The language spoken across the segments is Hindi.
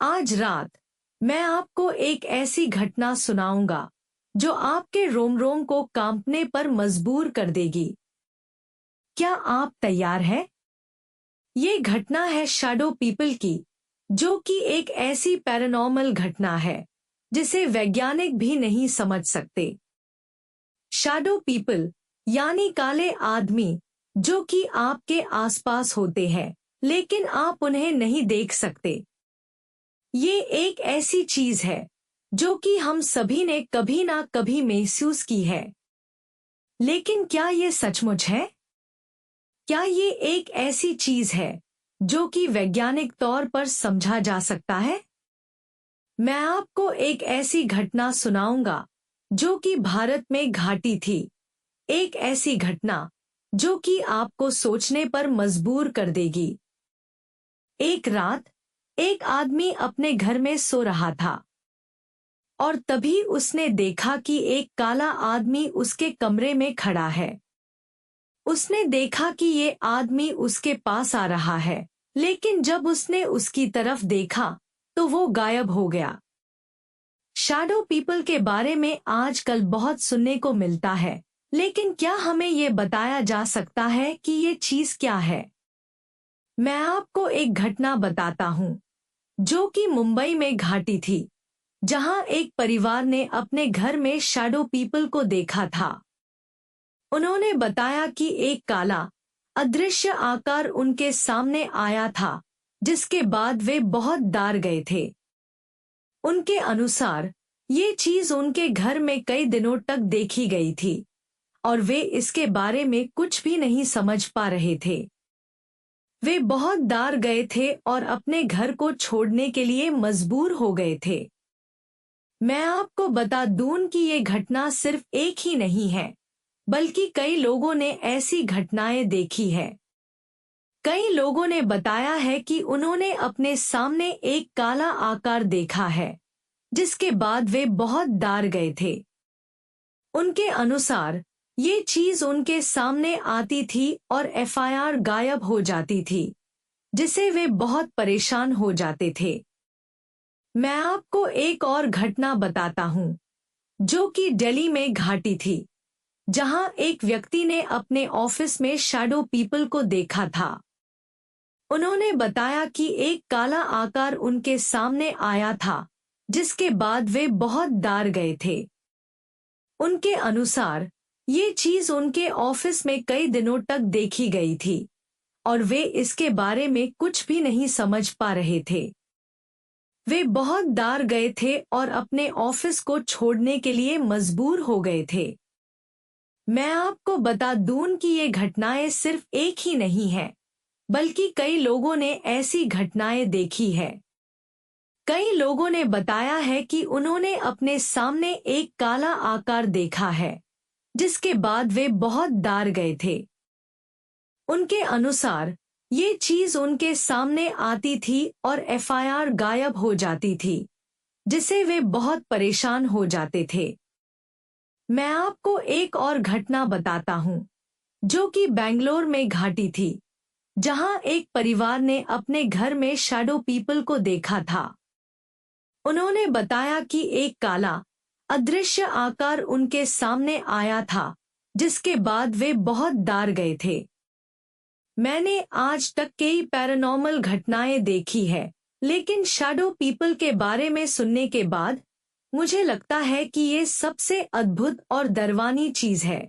आज रात मैं आपको एक ऐसी घटना सुनाऊंगा जो आपके रोम रोम को कांपने पर मजबूर कर देगी। क्या आप तैयार हैं? ये घटना है शैडो पीपल की, जो कि एक ऐसी पैरानॉर्मल घटना है जिसे वैज्ञानिक भी नहीं समझ सकते। शैडो पीपल यानी काले आदमी, जो कि आपके आसपास होते हैं लेकिन आप उन्हें नहीं देख सकते। ये एक ऐसी चीज है जो कि हम सभी ने कभी ना कभी महसूस की है। लेकिन क्या ये सचमुच है? क्या ये एक ऐसी चीज है जो कि वैज्ञानिक तौर पर समझा जा सकता है? मैं आपको एक ऐसी घटना सुनाऊंगा जो कि भारत में घटी थी। एक ऐसी घटना जो कि आपको सोचने पर मजबूर कर देगी। एक रात एक आदमी अपने घर में सो रहा था और तभी उसने देखा कि एक काला आदमी उसके कमरे में खड़ा है। उसने देखा कि ये आदमी उसके पास आ रहा है, लेकिन जब उसने उसकी तरफ देखा तो वो गायब हो गया। शैडो पीपल के बारे में आजकल बहुत सुनने को मिलता है, लेकिन क्या हमें ये बताया जा सकता है कि ये चीज क्या है? मैं आपको एक घटना बताता हूँ जो कि मुंबई में घटी थी, जहां एक परिवार ने अपने घर में शैडो पीपल को देखा था। उन्होंने बताया कि एक काला अदृश्य आकार उनके सामने आया था, जिसके बाद वे बहुत डर गए थे। उनके अनुसार ये चीज उनके घर में कई दिनों तक देखी गई थी और वे इसके बारे में कुछ भी नहीं समझ पा रहे थे। वे बहुत डर गए थे और अपने घर को छोड़ने के लिए मजबूर हो गए थे। मैं आपको बता दूं कि ये घटना सिर्फ एक ही नहीं है, बल्कि कई लोगों ने ऐसी घटनाएं देखी है। कई लोगों ने बताया है कि उन्होंने अपने सामने एक काला आकार देखा है, जिसके बाद वे बहुत डर गए थे। उनके अनुसार ये चीज उनके सामने आती थी और एफआईआर गायब हो जाती थी, जिसे वे बहुत परेशान हो जाते थे। मैं आपको एक और घटना बताता हूँ जो कि दिल्ली में घटी थी, जहां एक व्यक्ति ने अपने ऑफिस में शैडो पीपल को देखा था। उन्होंने बताया कि एक काला आकार उनके सामने आया था, जिसके बाद वे बहुत डर गए थे। उनके अनुसार ये चीज उनके ऑफिस में कई दिनों तक देखी गई थी और वे इसके बारे में कुछ भी नहीं समझ पा रहे थे। वे बहुत डर गए थे और अपने ऑफिस को छोड़ने के लिए मजबूर हो गए थे। मैं आपको बता दूं कि ये घटनाएं सिर्फ एक ही नहीं है, बल्कि कई लोगों ने ऐसी घटनाएं देखी है। कई लोगों ने बताया है कि उन्होंने अपने सामने एक काला आकार देखा है, जिसके बाद वे बहुत डर गए थे। उनके अनुसार ये चीज उनके सामने आती थी और एफआईआर गायब हो जाती थी, जिसे वे बहुत परेशान हो जाते थे। मैं आपको एक और घटना बताता हूँ जो कि बेंगलोर में घटी थी, जहां एक परिवार ने अपने घर में शैडो पीपल को देखा था। उन्होंने बताया कि एक काला अदृश्य आकार उनके सामने आया था, जिसके बाद वे बहुत डर गए थे। मैंने आज तक कई पैरानॉर्मल घटनाएं देखी है, लेकिन शैडो पीपल के बारे में सुनने के बाद मुझे लगता है कि ये सबसे अद्भुत और डरावनी चीज है।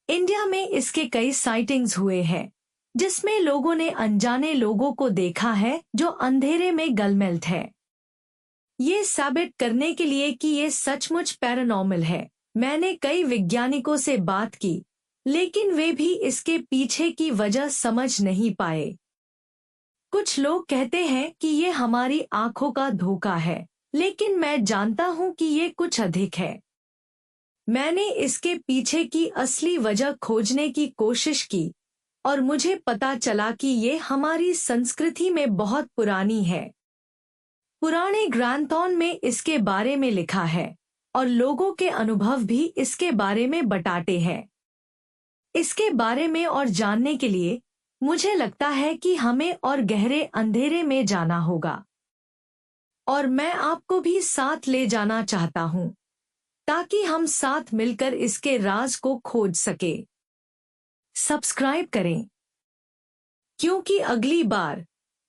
इंडिया में इसके कई साइटिंग्स हुए हैं, जिसमें लोगों ने अनजाने लोगों को देखा है जो अंधेरे में गलमेल्ट है। ये साबित करने के लिए कि ये सचमुच पैरानॉर्मल है, मैंने कई वैज्ञानिकों से बात की, लेकिन वे भी इसके पीछे की वजह समझ नहीं पाए। कुछ लोग कहते हैं कि ये हमारी आंखों का धोखा है, लेकिन मैं जानता हूं कि ये कुछ अधिक है। मैंने इसके पीछे की असली वजह खोजने की कोशिश की और मुझे पता चला कि ये हमारी संस्कृति में बहुत पुरानी है। पुराने ग्रंथों में इसके बारे में लिखा है और लोगों के अनुभव भी इसके बारे में बताते हैं। इसके बारे में और जानने के लिए मुझे लगता है कि हमें और गहरे अंधेरे में जाना होगा। और मैं आपको भी साथ ले जाना चाहता हूं ताकि हम साथ मिलकर इसके राज को खोज सके। सब्सक्राइब करें क्योंकि अगली बार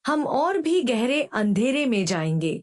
हम और भी गहरे अंधेरे में जाएंगे।